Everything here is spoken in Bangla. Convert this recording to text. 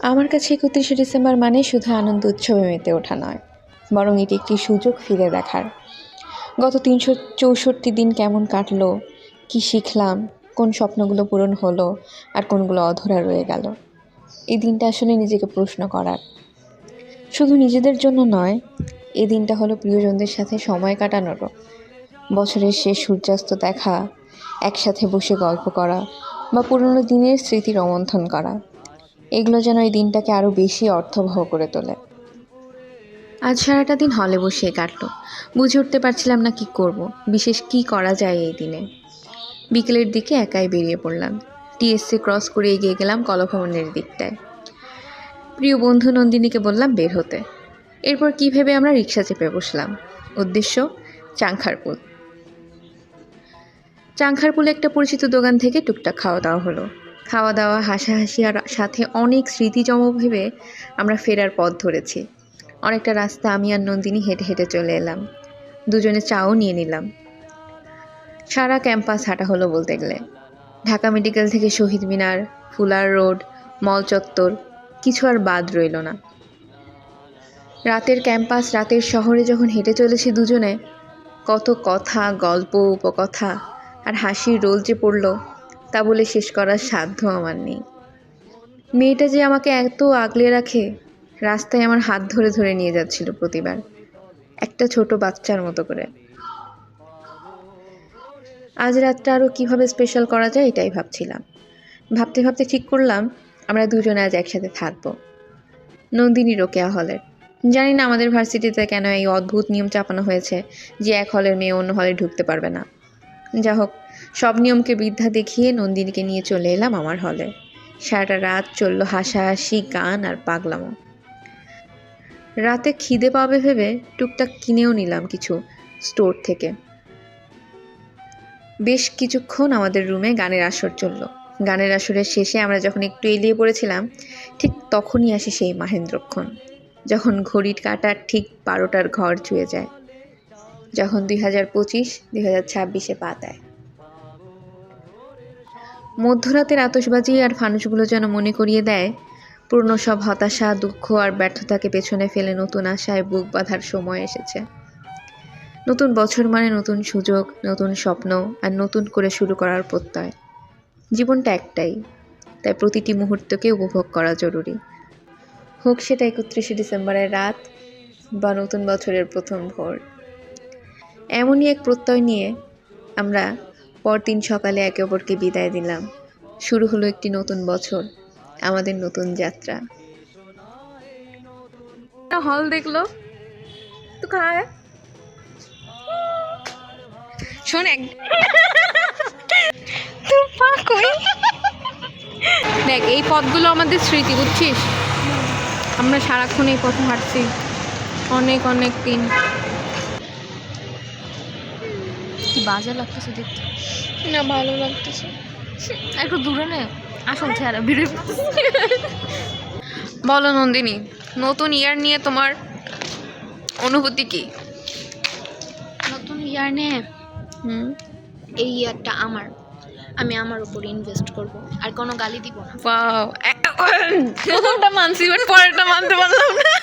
আমার কাছে ৩১শে ডিসেম্বর মানে শুধু আনন্দ উৎসবে মেতে ওঠা নয়, বরং এটি একটি সুযোগ ফিরে দেখার। গত ৩৬৪ দিন কেমন কাটলো, কি শিখলাম, কোন স্বপ্নগুলো পূরণ হলো আর কোনগুলো অধরা রয়ে গেল। এই দিনটা আসলে নিজেকে প্রশ্ন করার। শুধু নিজেদের জন্য নয়, এই দিনটা হলো প্রিয়জনদের সাথে সময় কাটানোরও। বছরের শেষ সূর্যাস্ত দেখা, একসাথে বসে গল্প করা বা পুরনো দিনের স্মৃতি রোমন্থন করা, এগুলো যেন এই দিনটাকে আরও বেশি অর্থবহ করে তোলে। আজ সারাটা দিন হলে বসিয়ে কাটলো, বুঝে উঠতে পারছিলাম না কি করব, বিশেষ কি করা যায় এই দিনে। বিকেলের দিকে একাই বেরিয়ে পড়লাম। টিএসসি ক্রস করে এগিয়ে গেলাম কলাভবনের দিকটায়। প্রিয় বন্ধু নন্দিনীকে বললাম বের হতে। এরপর কি ভেবে আমরা রিক্সা চেপে বসলাম। উদ্দেশ্য চাংখারপুল। চাংখারপুলে একটা পরিচিত দোকান থেকে টুকটাক খাওয়া দাওয়া হলো। খাওয়া দাওয়া, হাসাহাসি আর সাথে অনেক স্মৃতি জমা ভেবে আমরা ফেরার পথ ধরেছি। অনেকটা রাস্তা আমি আর নন্দিনী হেঁটে হেঁটে চলে এলাম। দুজনে চাও নিয়ে নিলাম। সারা ক্যাম্পাস হাঁটা হলো বলতে গেলে। ঢাকা মেডিকেল থেকে শহীদ মিনার, ফুলার রোড, মল চত্বর, কিছু আর বাদ রইল না। রাতের ক্যাম্পাস, রাতের শহরে যখন হেঁটে চলেছি দুজনে, কত কথা, গল্প, উপকথা আর হাসির রোল যে পড়ল তা বলে শেষ করার সাধ্য আমার নেই। মেয়েটা যে আমাকে এত আগলে রাখে, রাস্তায় আমার হাত ধরে ধরে নিয়ে যাচ্ছিল প্রতিবার, একটা ছোট বাচ্চার মতো করে। আজ রাতটা আরও কীভাবে স্পেশাল করা যায় এটাই ভাবছিলাম। ভাবতে ভাবতে ঠিক করলাম আমরা দুজনে আজ একসাথে থাকবো। নন্দিনী রোকেয়া হলের। জানি না আমাদের ভার্সিটিতে কেন এই অদ্ভুত নিয়ম চাপানো হয়েছে যে এক হলের মেয়ে অন্য হলে ঢুকতে পারবে না। যা হোক, সব নিয়মকে বৃদ্ধা দেখিয়ে নন্দিনীকে নিয়ে চলে এলাম আমার হলে। সারাটা রাত চললো হাসাহাসি, গান আর পাগলামো। রাতে খিদে পাবে ভেবে টুকটাক কিনেও নিলাম কিছু স্টোর থেকে। বেশ কিছুক্ষণ আমাদের রুমে গানের আসর চলল। গানের আসরের শেষে আমরা যখন একটু এলিয়ে পড়েছিলাম, ঠিক তখনই আসে সেই মাহেন্দ্রক্ষণ, যখন ঘড়ির কাঁটা ঠিক 12টার ঘর ছুঁয়ে যায়, যখন 2025 2026-এ পা দেয়। মধ্যরাতের আতশবাজি আর ফানুসগুলো যেন মনে করিয়ে দেয় পুরনো সব হতাশা, দুঃখ আর ব্যর্থতাকে পেছনে ফেলে নতুন আশায় বুক বাঁধার সময় এসেছে। নতুন বছর মানে নতুন সুযোগ, নতুন স্বপ্ন আর নতুন করে শুরু করার প্রত্যয়। জীবনটা একটাই, তাই প্রতিটি মুহূর্তকে উপভোগ করা জরুরি। হোক সেটা 31শে ডিসেম্বরের রাত বা নতুন বছরের প্রথম ভোর। এমনই এক প্রত্যয় নিয়ে আমরা পরদিন সকালে একে অপরকে বিদায় দিলাম। শুরু হলো একটি নতুন বছর, আমাদের নতুন যাত্রা। হল দেখলো তো খায় শোন দেখ, এই পথগুলো আমাদের স্মৃতি, বুঝছিস? আমরা সারাক্ষণ এই পথে হাঁটছি অনেক অনেক দিন। কি বাজে লাগতেছে দেখতে। না, ভালো লাগতেছে। একটু দূরে নে, আসল চেহারা ভিড়ে। বলো নন্দিনী, নতুন ইয়ার নিয়ে তোমার অনুভূতি কি? নতুন ইয়ার নে, এই ইয়ারটা আমার, আমি আমার উপর ইনভেস্ট করব, আর কোনো গালি দিব না। ওয়াও, প্রথমটা মানছি বাট পরেরটা মানতে পারলাম না।